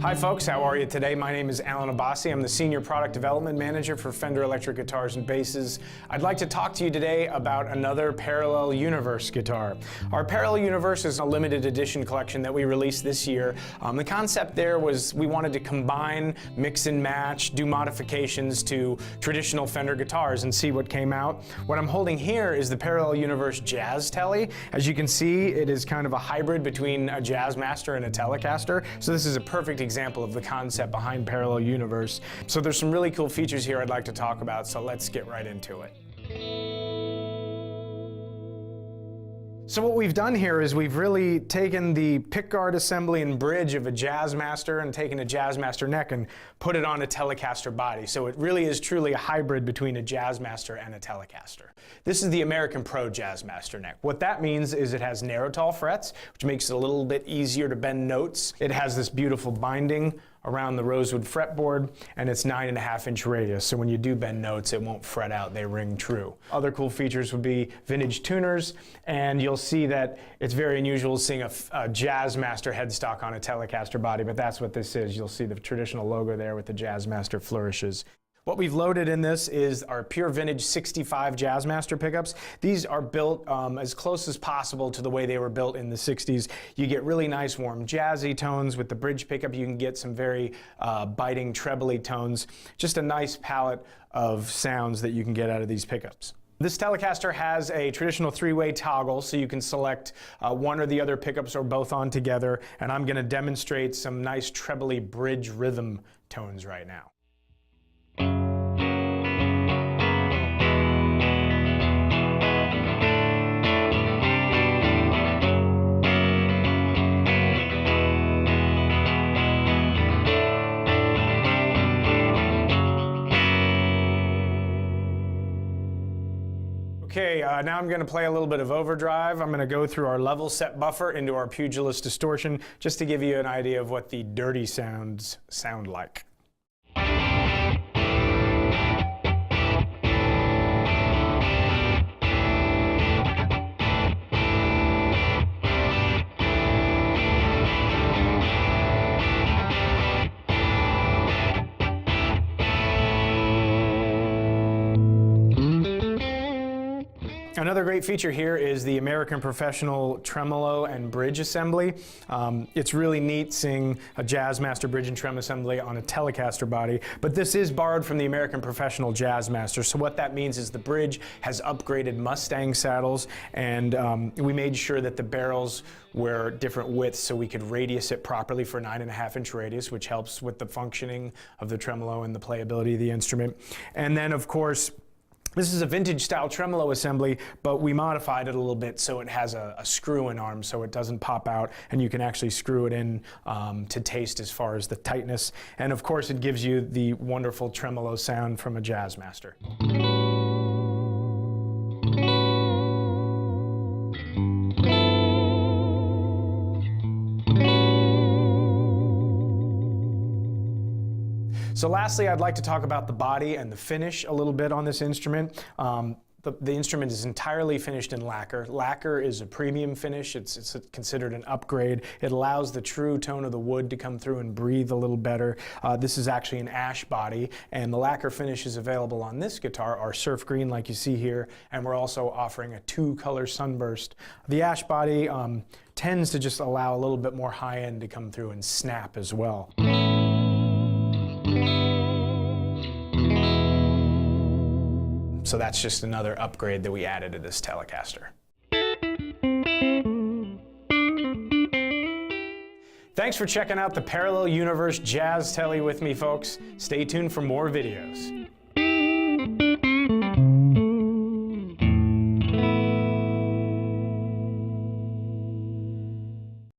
Hi folks, how are you today? My name is Abbassi. I'm the Senior Product Development Manager for Fender Electric Guitars and Basses. I'd like to talk to you today about another Parallel Universe guitar. Our Parallel Universe is a limited edition collection that we released this year. The concept there was we wanted to combine, mix and match, do modifications to traditional Fender guitars and see what came out. What I'm holding here is the Parallel Universe Jazz Tele. As you can see, it is kind of a hybrid between a Jazzmaster and a Telecaster. So this is a perfect example of the concept behind Parallel Universe. So there's some really cool features here I'd like to talk about, so let's get right into it. So what we've done here is we've really taken the pickguard assembly and bridge of a Jazzmaster and taken a Jazzmaster neck and put it on a Telecaster body. So it really is truly a hybrid between a Jazzmaster and a Telecaster. This is the American Pro Jazzmaster neck. What that means is it has narrow tall frets, which makes it a little bit easier to bend notes. It has this beautiful binding around the rosewood fretboard, and it's 9.5-inch radius, so when you do bend notes, it won't fret out, they ring true. Other cool features would be vintage tuners, and you'll see that it's very unusual seeing a Jazzmaster headstock on a Telecaster body, but that's what this is. You'll see the traditional logo there with the Jazzmaster flourishes. What we've loaded in this is our pure vintage 65 Jazzmaster pickups. These are built as close as possible to the way they were built in the 60s. You get really nice warm jazzy tones with the bridge pickup. You can get some very biting trebly tones. Just a nice palette of sounds that you can get out of these pickups. This Telecaster has a traditional three-way toggle, so you can select one or the other pickups or both on together, and I'm going to demonstrate some nice trebly bridge rhythm tones right now. Okay, now I'm going to play a little bit of Overdrive. I'm going to go through our level set buffer into our Pugilist distortion just to give you an idea of what the dirty sounds sound like. Another great feature here is the American Professional Tremolo and Bridge Assembly. It's really neat seeing a Jazzmaster bridge and trem assembly on a Telecaster body, but this is borrowed from the American Professional Jazzmaster. So what that means is the bridge has upgraded Mustang saddles, and we made sure that the barrels were different widths so we could radius it properly for 9.5-inch radius, which helps with the functioning of the tremolo and the playability of the instrument. And then, of course, this is a vintage style tremolo assembly, but we modified it a little bit so it has a screw-in arm so it doesn't pop out, and you can actually screw it in to taste as far as the tightness. And of course it gives you the wonderful tremolo sound from a Jazzmaster. So lastly, I'd like to talk about the body and the finish a little bit on this instrument. The instrument is entirely finished in lacquer. Lacquer is a premium finish. It's considered an upgrade. It allows the true tone of the wood to come through and breathe a little better. This is actually an ash body, and the lacquer finish is available on this guitar, our surf green like you see here, and we're also offering a 2-color sunburst. The ash body tends to just allow a little bit more high end to come through and snap as well. So that's just another upgrade that we added to this Telecaster. Thanks for checking out the Parallel Universe Jazz Tele with me, folks. Stay tuned for more videos.